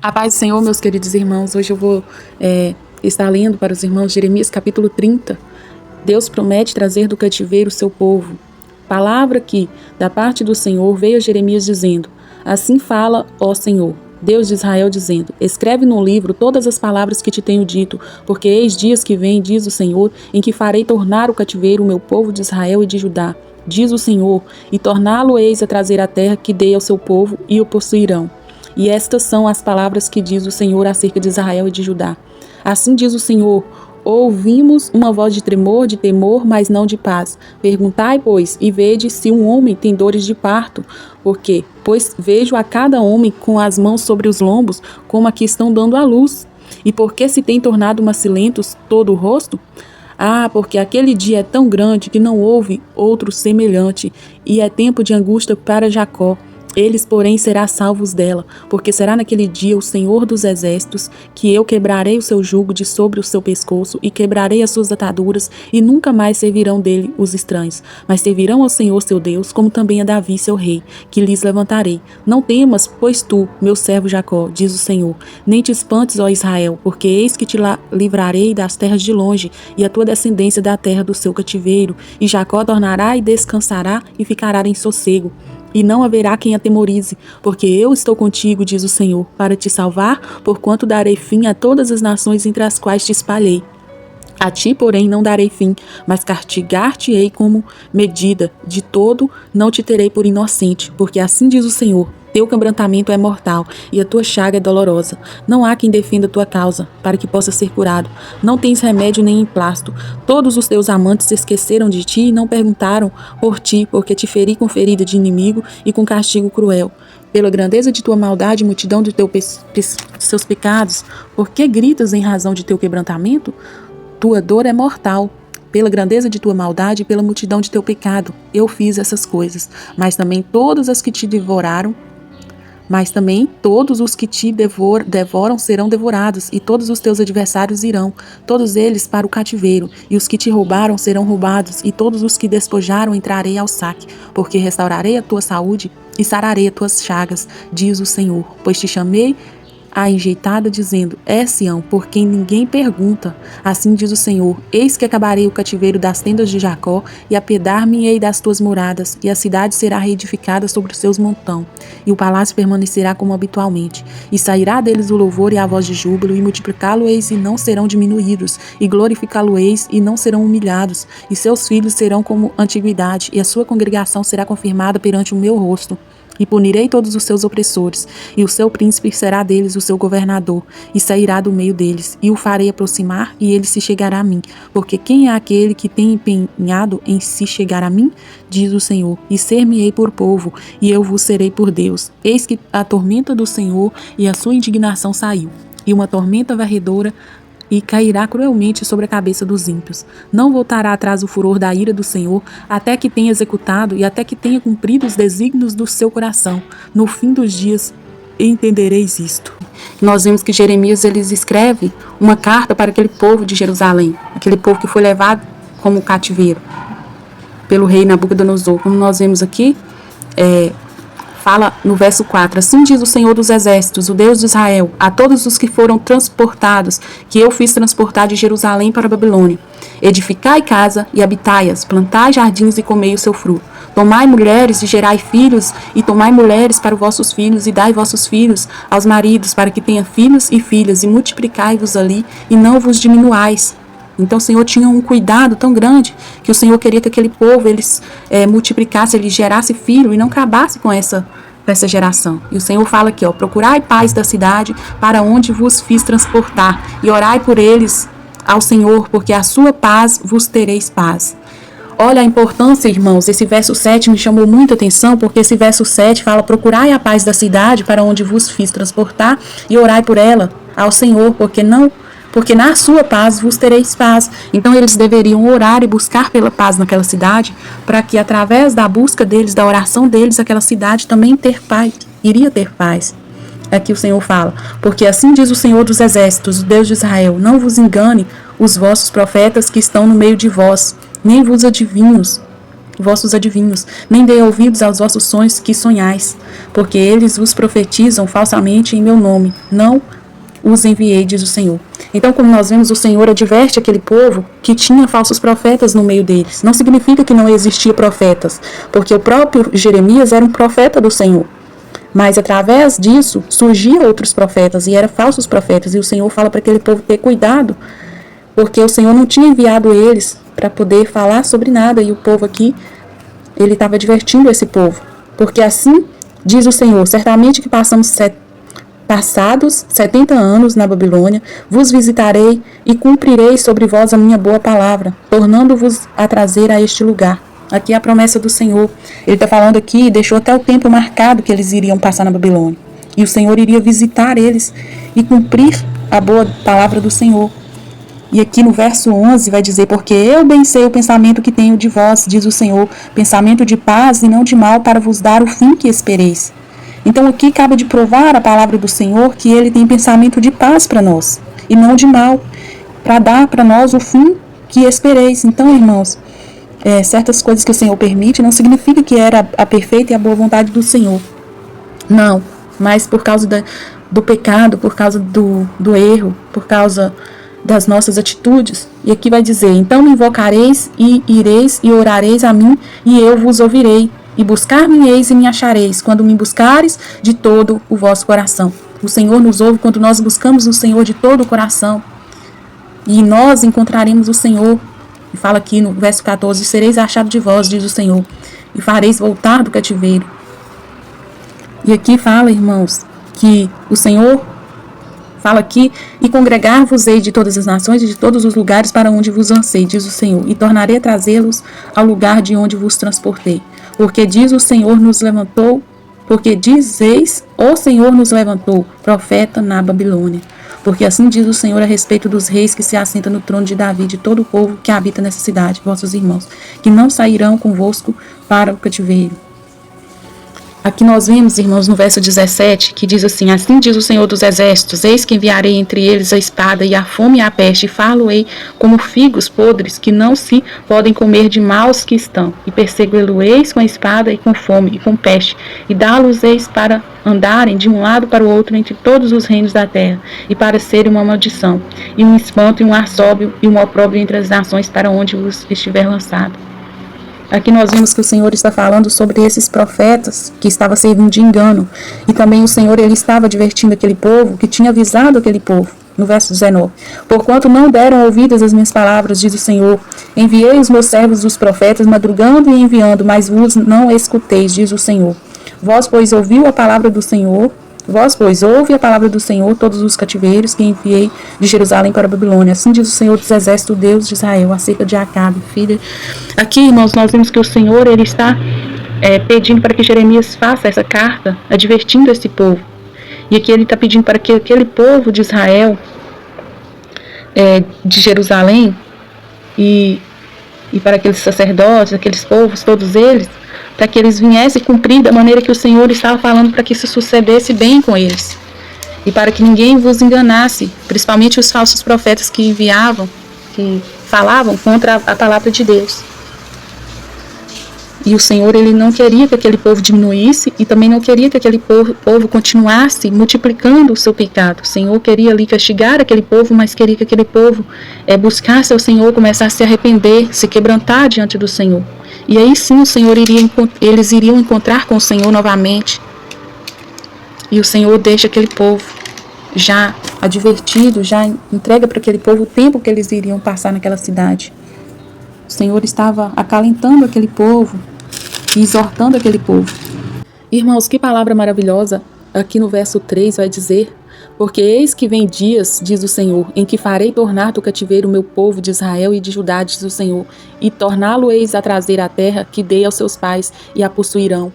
A paz do Senhor, meus queridos irmãos. Hoje eu vou estar lendo para os irmãos Jeremias capítulo 30. Deus promete trazer do cativeiro o seu povo. Palavra que, da parte do Senhor, veio a Jeremias dizendo: Assim fala, ó Senhor, Deus de Israel, dizendo: Escreve no livro todas as palavras que te tenho dito, porque eis dias que vêm, diz o Senhor, em que farei tornar o cativeiro o meu povo de Israel e de Judá, diz o Senhor, e torná-lo-eis a trazer a terra que dei ao seu povo, e o possuirão. E estas são as palavras que diz o Senhor acerca de Israel e de Judá. Assim diz o Senhor: Ouvimos uma voz de tremor, de temor, mas não de paz. Perguntai, pois, e vede se um homem tem dores de parto. Por quê? Pois vejo a cada homem com as mãos sobre os lombos, como a que estão dando à luz. E por que se tem tornado macilentos todo o rosto? Porque aquele dia é tão grande que não houve outro semelhante, e é tempo de angústia para Jacó. Eles, porém, serão salvos dela, porque será naquele dia o Senhor dos Exércitos, que eu quebrarei o seu jugo de sobre o seu pescoço, e quebrarei as suas ataduras, e nunca mais servirão dele os estranhos, mas servirão ao Senhor seu Deus, como também a Davi seu rei, que lhes levantarei. Não temas, pois tu, meu servo Jacó, diz o Senhor, nem te espantes, ó Israel, porque eis que te livrarei das terras de longe, e a tua descendência da terra do seu cativeiro, e Jacó tornará e descansará, e ficará em sossego. E não haverá quem atemorize, porque eu estou contigo, diz o Senhor, para te salvar, porquanto darei fim a todas as nações entre as quais te espalhei. A ti, porém, não darei fim, mas castigar-te-ei como medida, de todo não te terei por inocente, porque assim diz o Senhor: teu quebrantamento é mortal, e a tua chaga é dolorosa. Não há quem defenda a tua causa, para que possa ser curado. Não tens remédio nem emplasto. Todos os teus amantes se esqueceram de ti e não perguntaram por ti, porque te feri com ferida de inimigo e com castigo cruel. Pela grandeza de tua maldade e multidão de seus pecados, por que gritas em razão de teu quebrantamento? Tua dor é mortal. Pela grandeza de tua maldade e pela multidão de teu pecado, eu fiz essas coisas. Mas também todos os que te devoram serão devorados, e todos os teus adversários irão, todos eles para o cativeiro, e os que te roubaram serão roubados, e todos os que despojaram entrarei ao saque, porque restaurarei a tua saúde e sararei as tuas chagas, diz o Senhor, pois te chamei a enjeitada, dizendo: é Sião, por quem ninguém pergunta. Assim diz o Senhor: eis que acabarei o cativeiro das tendas de Jacó, e apiedar-me-ei das tuas moradas, e a cidade será reedificada sobre os seus montão, e o palácio permanecerá como habitualmente, e sairá deles o louvor e a voz de júbilo, e multiplicá-lo-eis e não serão diminuídos, e glorificá-lo-eis e não serão humilhados, e seus filhos serão como antiguidade, e a sua congregação será confirmada perante o meu rosto. E punirei todos os seus opressores, e o seu príncipe será deles o seu governador, e sairá do meio deles, e o farei aproximar, e ele se chegará a mim. Porque quem é aquele que tem empenhado em se chegar a mim? Diz o Senhor, e ser-me-ei por povo, e eu vos serei por Deus. Eis que a tormenta do Senhor e a sua indignação saiu, e uma tormenta varredora, e cairá cruelmente sobre a cabeça dos ímpios. Não voltará atrás o furor da ira do Senhor, até que tenha executado e até que tenha cumprido os desígnios do seu coração. No fim dos dias entendereis isto. Nós vemos que Jeremias escreve uma carta para aquele povo de Jerusalém, aquele povo que foi levado como cativeiro pelo rei Nabucodonosor. Como nós vemos aqui, fala no verso 4, assim diz o Senhor dos Exércitos, o Deus de Israel, a todos os que foram transportados, que eu fiz transportar de Jerusalém para a Babilônia. Edificai casa e habitai-as, plantai jardins e comei o seu fruto. Tomai mulheres e gerai filhos, e tomai mulheres para os vossos filhos, e dai vossos filhos aos maridos, para que tenha filhos e filhas, e multiplicai-vos ali, e não vos diminuais. Então o Senhor tinha um cuidado tão grande que o Senhor queria que aquele povo multiplicasse, ele gerasse filho e não acabasse com essa geração. E o Senhor fala aqui, procurai paz da cidade para onde vos fiz transportar e orai por eles ao Senhor, porque a sua paz vos tereis paz. Olha a importância, irmãos, esse verso 7 me chamou muita atenção, porque esse verso 7 fala: procurai a paz da cidade para onde vos fiz transportar e orai por ela ao Senhor, porque na sua paz vos tereis paz. Então eles deveriam orar e buscar pela paz naquela cidade, para que através da busca deles, da oração deles, aquela cidade também iria ter paz. Aqui o Senhor fala: porque assim diz o Senhor dos Exércitos, o Deus de Israel, não vos engane os vossos profetas que estão no meio de vós, nem vos adivinhos vossos adivinhos, nem dei ouvidos aos vossos sonhos que sonhais, porque eles vos profetizam falsamente em meu nome. Não os enviei, diz o Senhor. Então, como nós vemos, o Senhor adverte aquele povo que tinha falsos profetas no meio deles. Não significa que não existia profetas, porque o próprio Jeremias era um profeta do Senhor. Mas através disso surgiam outros profetas e eram falsos profetas. E o Senhor fala para aquele povo ter cuidado, porque o Senhor não tinha enviado eles para poder falar sobre nada. E o povo aqui, ele estava advertindo esse povo. Porque assim diz o Senhor: certamente que passados 70 anos na Babilônia, vos visitarei e cumprirei sobre vós a minha boa palavra, tornando-vos a trazer a este lugar. Aqui é a promessa do Senhor. Ele está falando aqui, deixou até o tempo marcado que eles iriam passar na Babilônia. E o Senhor iria visitar eles e cumprir a boa palavra do Senhor. E aqui no verso 11 vai dizer: porque eu bem sei o pensamento que tenho de vós, diz o Senhor, pensamento de paz e não de mal, para vos dar o fim que espereis. Então aqui cabe de provar a palavra do Senhor que ele tem pensamento de paz para nós e não de mal, para dar para nós o fim que espereis. Então, irmãos, certas coisas que o Senhor permite não significa que era a perfeita e a boa vontade do Senhor. Não, mas por causa do pecado, por causa do erro, por causa das nossas atitudes. E aqui vai dizer: então me invocareis e ireis e orareis a mim e eu vos ouvirei. E buscar-me-eis e me achareis, quando me buscares de todo o vosso coração. O Senhor nos ouve quando nós buscamos o Senhor de todo o coração. E nós encontraremos o Senhor. E fala aqui no verso 14: sereis achados de vós, diz o Senhor, e fareis voltar do cativeiro. E aqui fala, irmãos, que o Senhor fala aqui: e congregar-vos-ei de todas as nações e de todos os lugares para onde vos lancei, diz o Senhor, e tornarei a trazê-los ao lugar de onde vos transportei. Porque diz o Senhor nos levantou, porque dizeis, o Senhor nos levantou, profeta na Babilônia. Porque assim diz o Senhor a respeito dos reis que se assentam no trono de Davi, de todo o povo que habita nessa cidade, vossos irmãos, que não sairão convosco para o cativeiro. Aqui nós vemos, irmãos, no verso 17, que diz assim: assim diz o Senhor dos exércitos, eis que enviarei entre eles a espada e a fome e a peste, e falo-ei como figos podres, que não se podem comer de maus que estão, e persegui-lo-eis com a espada e com fome e com peste, e dá-los-eis para andarem de um lado para o outro entre todos os reinos da terra, e para serem uma maldição, e um espanto e um assóbio e um opróbrio entre as nações para onde vos estiver lançado. Aqui nós vimos que o Senhor está falando sobre esses profetas que estavam servindo de engano. E também o Senhor, ele estava advertindo aquele povo, que tinha avisado aquele povo. No verso 19: porquanto não deram ouvidas às minhas palavras, diz o Senhor, enviei os meus servos os profetas, madrugando e enviando, mas vos não escuteis, diz o Senhor. Vós, pois, ouviu a palavra do Senhor, vós, pois, ouve a palavra do Senhor, todos os cativeiros que enviei de Jerusalém para a Babilônia. Assim diz o Senhor dos exércitos, Deus de Israel, acerca de Acabe, filha. Aqui, irmãos, nós vemos que o Senhor, ele está pedindo para que Jeremias faça essa carta, advertindo esse povo. E aqui ele está pedindo para que aquele povo de Israel, de Jerusalém, e para aqueles sacerdotes, aqueles povos, todos eles, para que eles viessem cumprir da maneira que o Senhor estava falando, para que isso sucedesse bem com eles. E para que ninguém vos enganasse, principalmente os falsos profetas que enviavam, que falavam contra a palavra de Deus. E o Senhor, ele não queria que aquele povo diminuísse e também não queria que aquele povo continuasse multiplicando o seu pecado. O Senhor queria ali castigar aquele povo, mas queria que aquele povo buscasse ao Senhor, começasse a se arrepender, se quebrantar diante do Senhor. E aí sim o Senhor eles iriam encontrar com o Senhor novamente. E o Senhor deixa aquele povo já advertido, já entrega para aquele povo o tempo que eles iriam passar naquela cidade. O Senhor estava acalentando aquele povo e exortando aquele povo. Irmãos, que palavra maravilhosa. Aqui no verso 3 vai dizer: porque eis que vem dias, diz o Senhor, em que farei tornar do cativeiro o meu povo de Israel e de Judá, diz o Senhor, e torná-lo-eis a trazer à terra que dei aos seus pais, e a possuirão.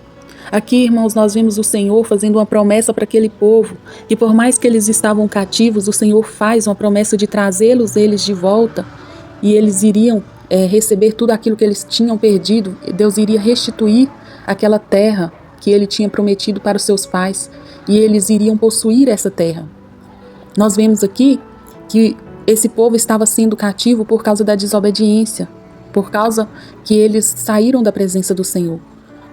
Aqui, irmãos, nós vemos o Senhor fazendo uma promessa para aquele povo, que por mais que eles estavam cativos, o Senhor faz uma promessa de trazê-los eles de volta, e eles iriam receber tudo aquilo que eles tinham perdido. Deus iria restituir aquela terra que ele tinha prometido para os seus pais, e eles iriam possuir essa terra. Nós vemos aqui que esse povo estava sendo cativo por causa da desobediência. por causa que eles saíram da presença do Senhor.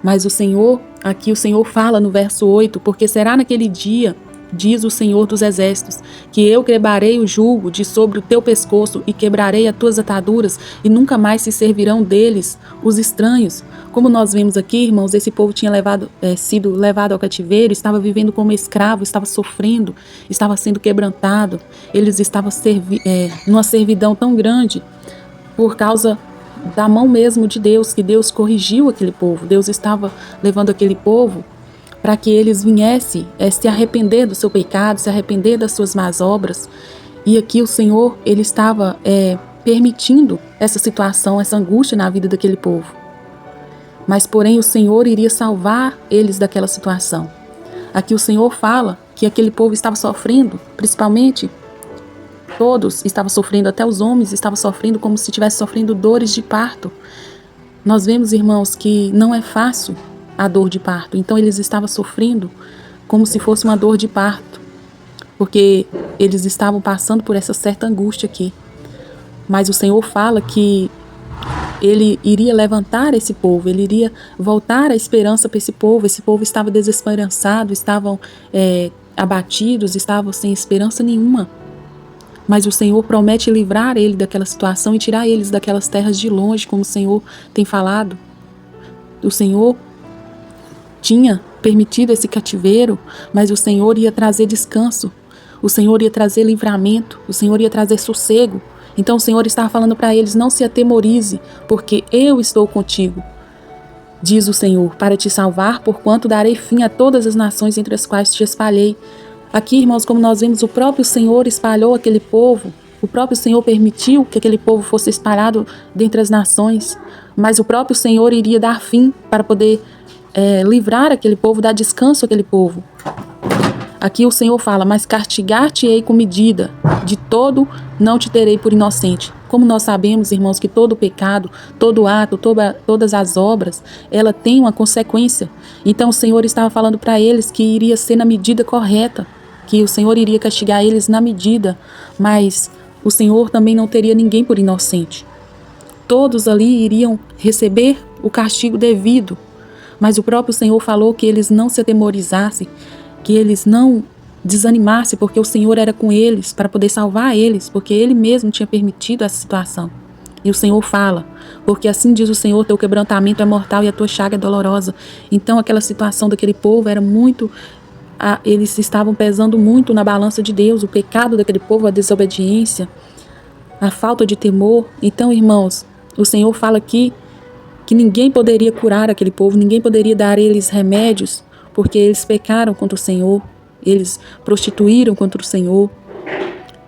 Mas o Senhor, aqui o Senhor fala no verso 8, porque será naquele dia, diz o Senhor dos Exércitos, que eu quebrarei o jugo de sobre o teu pescoço e quebrarei as tuas ataduras e nunca mais se servirão deles os estranhos. Como nós vemos aqui, irmãos, esse povo tinha sido levado ao cativeiro, estava vivendo como escravo, estava sofrendo, estava sendo quebrantado. Eles estavam numa servidão tão grande por causa da mão mesmo de Deus, que Deus corrigiu aquele povo. Deus estava levando aquele povo para que eles viessem se arrepender do seu pecado, se arrepender das suas más obras. E aqui o Senhor, ele estava permitindo essa situação, essa angústia na vida daquele povo. Mas, porém, o Senhor iria salvar eles daquela situação. Aqui o Senhor fala que aquele povo estava sofrendo, principalmente todos estavam sofrendo, até os homens estavam sofrendo como se estivessem sofrendo dores de parto. Nós vemos, irmãos, que não é fácil a dor de parto. Então eles estavam sofrendo como se fosse uma dor de parto, porque eles estavam passando por essa certa angústia aqui. Mas o Senhor fala que ele iria levantar esse povo, ele iria voltar a esperança para esse povo. Esse povo estava desesperançado, estavam abatidos, estavam sem esperança nenhuma. Mas o Senhor promete livrar ele daquela situação e tirar eles daquelas terras de longe, como o Senhor tem falado. O Senhor tinha permitido esse cativeiro, mas o Senhor ia trazer descanso, o Senhor ia trazer livramento, o Senhor ia trazer sossego. Então o Senhor estava falando para eles: não se atemorize, porque eu estou contigo, diz o Senhor, para te salvar, porquanto darei fim a todas as nações entre as quais te espalhei. Aqui, irmãos, como nós vemos, o próprio Senhor espalhou aquele povo, o próprio Senhor permitiu que aquele povo fosse espalhado dentre as nações, mas o próprio Senhor iria dar fim para poder livrar aquele povo, dar descanso àquele povo. Aqui o Senhor fala: mas castigar-te-ei com medida, de todo não te terei por inocente. Como nós sabemos, irmãos, que todo pecado, todo ato, todas as obras, ela tem uma consequência. Então o Senhor estava falando para eles que iria ser na medida correta, que o Senhor iria castigar eles na medida, mas o Senhor também não teria ninguém por inocente. Todos ali iriam receber o castigo devido, mas o próprio Senhor falou que eles não se atemorizassem, que eles não desanimassem, porque o Senhor era com eles para poder salvar eles, porque Ele mesmo tinha permitido essa situação. E o Senhor fala: porque assim diz o Senhor, teu quebrantamento é mortal e a tua chaga é dolorosa. Então aquela situação daquele povo era muito... eles estavam pesando muito na balança de Deus, o pecado daquele povo, a desobediência, a falta de temor. Então, irmãos, o Senhor fala aqui que ninguém poderia curar aquele povo, ninguém poderia dar a eles remédios, porque eles pecaram contra o Senhor, eles prostituíram contra o Senhor.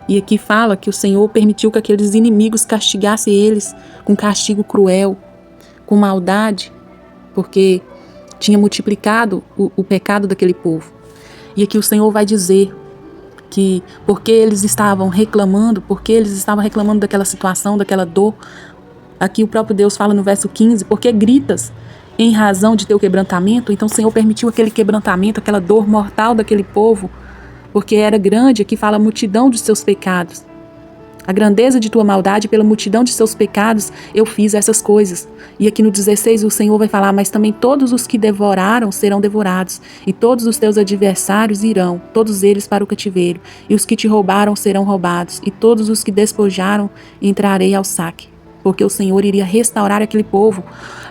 E aqui fala que o Senhor permitiu que aqueles inimigos castigassem eles com castigo cruel, com maldade, porque tinha multiplicado o pecado daquele povo. E aqui o Senhor vai dizer que porque eles estavam reclamando daquela situação, daquela dor. Aqui o próprio Deus fala no verso 15: porque gritas em razão de teu quebrantamento. Então o Senhor permitiu aquele quebrantamento, aquela dor mortal daquele povo, porque era grande. Aqui fala a multidão dos seus pecados. A grandeza de tua maldade, pela multidão de seus pecados, eu fiz essas coisas. E aqui no 16 o Senhor vai falar: mas também todos os que devoraram serão devorados, e todos os teus adversários irão, todos eles para o cativeiro, e os que te roubaram serão roubados, e todos os que despojaram entrarei ao saque. Porque o Senhor iria restaurar aquele povo.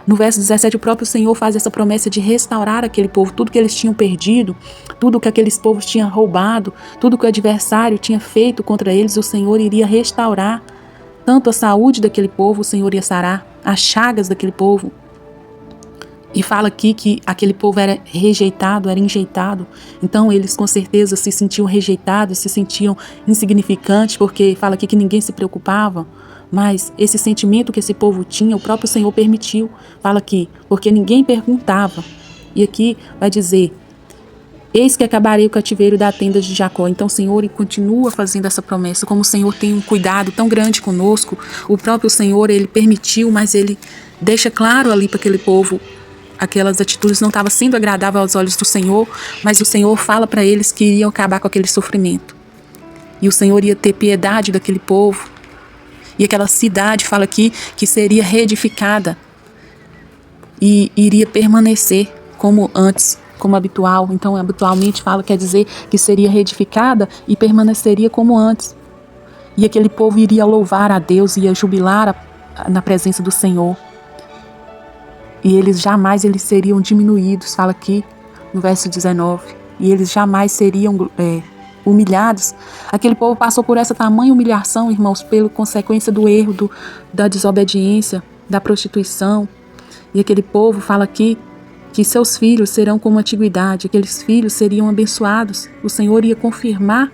No verso 17, o próprio Senhor faz essa promessa de restaurar aquele povo, tudo que eles tinham perdido, tudo que aqueles povos tinham roubado, tudo que o adversário tinha feito contra eles, o Senhor iria restaurar. Tanto a saúde daquele povo, o Senhor ia sarar, as chagas daquele povo. E fala aqui que aquele povo era rejeitado, era enjeitado. Então eles com certeza se sentiam rejeitados, se sentiam insignificantes, porque fala aqui que ninguém se preocupava. Mas esse sentimento que esse povo tinha, o próprio Senhor permitiu. Fala aqui, porque ninguém perguntava. E aqui vai dizer: eis que acabarei o cativeiro da tenda de Jacó. Então o Senhor continua fazendo essa promessa. Como o Senhor tem um cuidado tão grande conosco, o próprio Senhor, Ele permitiu, mas Ele deixa claro ali para aquele povo. Aquelas atitudes não estavam sendo agradáveis aos olhos do Senhor, mas o Senhor fala para eles que iriam acabar com aquele sofrimento. E o Senhor ia ter piedade daquele povo. E aquela cidade, fala aqui, que seria reedificada e iria permanecer como antes, como habitual. Então, habitualmente fala, quer dizer que seria reedificada e permaneceria como antes. E aquele povo iria louvar a Deus, ia jubilar na presença do Senhor. E eles jamais seriam diminuídos, fala aqui no verso 19. E eles jamais seriam humilhados. Aquele povo passou por essa tamanha humilhação, irmãos, pela consequência do erro, da desobediência, da prostituição. E aquele povo fala aqui que seus filhos serão como antiguidade, aqueles filhos seriam abençoados. O Senhor ia confirmar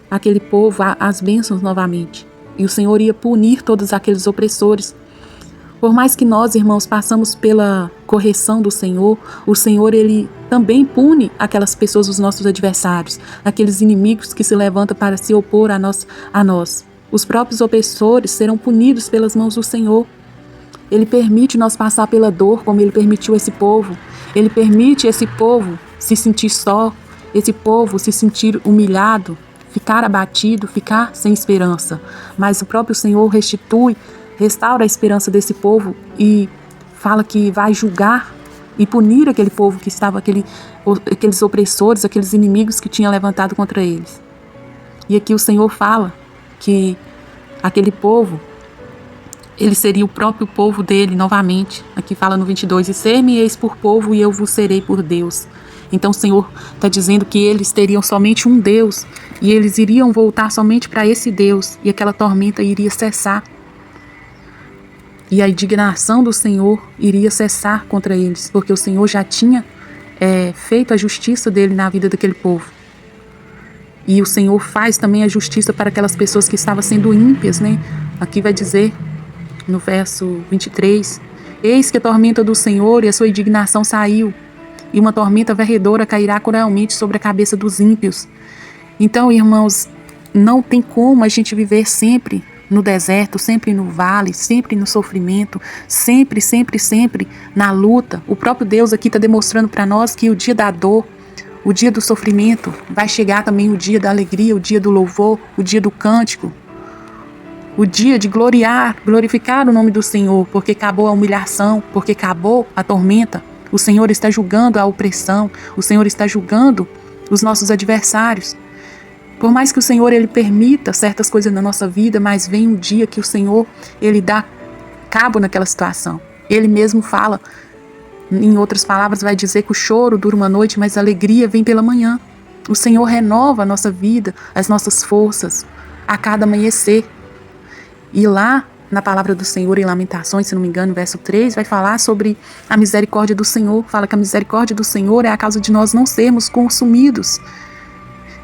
aquele povo as bênçãos novamente. E o Senhor ia punir todos aqueles opressores. Por mais que nós, irmãos, passamos pela correção do Senhor, o Senhor, Ele também pune aquelas pessoas, os nossos adversários, aqueles inimigos que se levantam para se opor a nós. Os próprios opressores serão punidos pelas mãos do Senhor. Ele permite nós passar pela dor, como Ele permitiu esse povo. Ele permite esse povo se sentir só, esse povo se sentir humilhado, ficar abatido, ficar sem esperança. Mas o próprio Senhor restaura a esperança desse povo e fala que vai julgar e punir aquele povo que estava, aqueles opressores, aqueles inimigos que tinha levantado contra eles. E aqui o Senhor fala que aquele povo, ele seria o próprio povo dele novamente. Aqui fala no 22, e ser-me-eis por povo e eu vos serei por Deus. Então o Senhor está dizendo que eles teriam somente um Deus e eles iriam voltar somente para esse Deus e aquela tormenta iria cessar. E a indignação do Senhor iria cessar contra eles, porque o Senhor já tinha feito a justiça dele na vida daquele povo. E o Senhor faz também a justiça para aquelas pessoas que estavam sendo ímpias, né? Aqui vai dizer, no verso 23, eis que a tormenta do Senhor e a sua indignação saiu, e uma tormenta varredora cairá cruelmente sobre a cabeça dos ímpios. Então, irmãos, não tem como a gente viver sempre no deserto, sempre no vale, sempre no sofrimento, sempre na luta. O próprio Deus aqui está demonstrando para nós que o dia da dor, o dia do sofrimento, vai chegar também o dia da alegria, o dia do louvor, o dia do cântico, o dia de glorificar o nome do Senhor, porque acabou a humilhação, porque acabou a tormenta. O Senhor está julgando a opressão, o Senhor está julgando os nossos adversários. Por mais que o Senhor Ele permita certas coisas na nossa vida, mas vem um dia que o Senhor Ele dá cabo naquela situação. Ele mesmo fala, em outras palavras, vai dizer que o choro dura uma noite, mas a alegria vem pela manhã. O Senhor renova a nossa vida, as nossas forças, a cada amanhecer. E lá, na palavra do Senhor, em Lamentações, se não me engano, verso 3, vai falar sobre a misericórdia do Senhor. Fala que a misericórdia do Senhor é a causa de nós não sermos consumidos.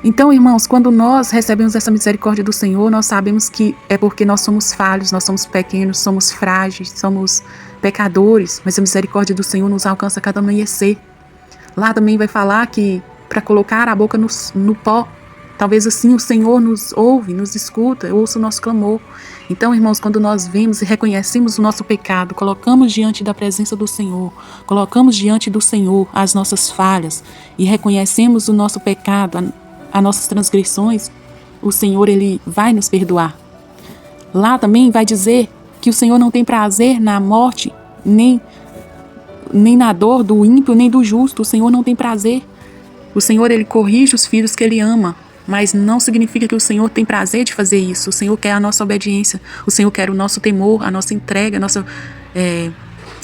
Então, irmãos, quando nós recebemos essa misericórdia do Senhor, nós sabemos que é porque nós somos falhos, nós somos pequenos, somos frágeis, somos pecadores, mas a misericórdia do Senhor nos alcança a cada amanhecer. Lá também vai falar que para colocar a boca no pó, talvez assim o Senhor nos ouve, nos escuta, ouça o nosso clamor. Então, irmãos, quando nós vemos e reconhecemos o nosso pecado, colocamos diante da presença do Senhor, colocamos diante do Senhor as nossas falhas e reconhecemos o nosso pecado, as nossas transgressões, o Senhor Ele vai nos perdoar. Lá também vai dizer que o Senhor não tem prazer na morte, nem na dor do ímpio, nem do justo. O Senhor não tem prazer. O Senhor Ele corrige os filhos que Ele ama, mas não significa que o Senhor tem prazer de fazer isso. O Senhor quer a nossa obediência, o Senhor quer o nosso temor, a nossa entrega, a nossa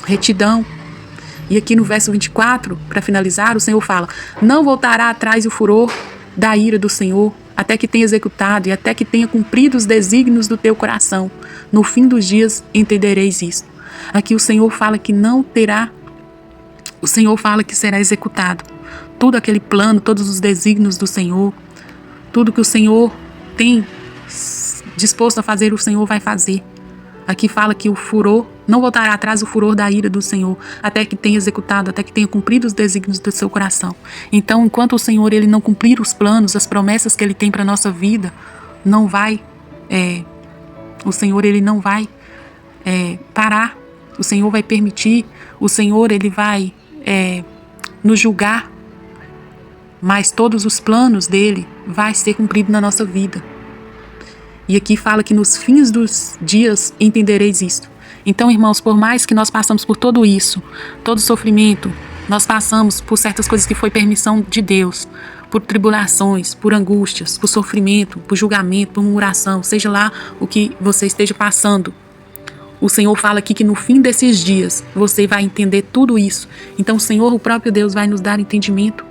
retidão. E aqui no verso 24, para finalizar, o Senhor fala: não voltará atrás o furor da ira do Senhor, até que tenha executado e até que tenha cumprido os desígnios do teu coração. No fim dos dias entendereis isso. Aqui o Senhor fala que não terá, o Senhor fala que será executado. Todo aquele plano, todos os desígnios do Senhor, tudo que o Senhor tem disposto a fazer, o Senhor vai fazer. Aqui fala que o furor, não voltará atrás o furor da ira do Senhor, até que tenha executado, até que tenha cumprido os desígnios do seu coração. Então, enquanto o Senhor Ele não cumprir os planos, as promessas que Ele tem para a nossa vida, não vai, o Senhor Ele não vai parar, o Senhor vai permitir, o Senhor Ele vai nos julgar, mas todos os planos dele vai ser cumprido na nossa vida. E aqui fala que nos fins dos dias entendereis isto. Então, irmãos, por mais que nós passamos por tudo isso, todo sofrimento, nós passamos por certas coisas que foi permissão de Deus, por tribulações, por angústias, por sofrimento, por julgamento, por murmuração, seja lá o que você esteja passando. O Senhor fala aqui que no fim desses dias você vai entender tudo isso. Então o Senhor, o próprio Deus, vai nos dar entendimento.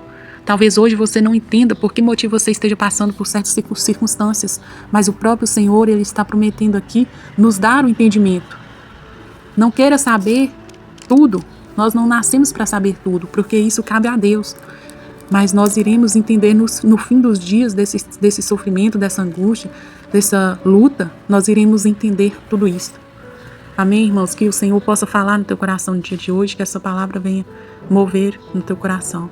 Talvez hoje você não entenda por que motivo você esteja passando por certas circunstâncias, mas o próprio Senhor, Ele está prometendo aqui nos dar o entendimento. Não queira saber tudo. Nós não nascemos para saber tudo, porque isso cabe a Deus. Mas nós iremos entender no fim dos dias desse sofrimento, dessa angústia, dessa luta, nós iremos entender tudo isso. Amém, irmãos? Que o Senhor possa falar no teu coração no dia de hoje, que essa palavra venha mover no teu coração.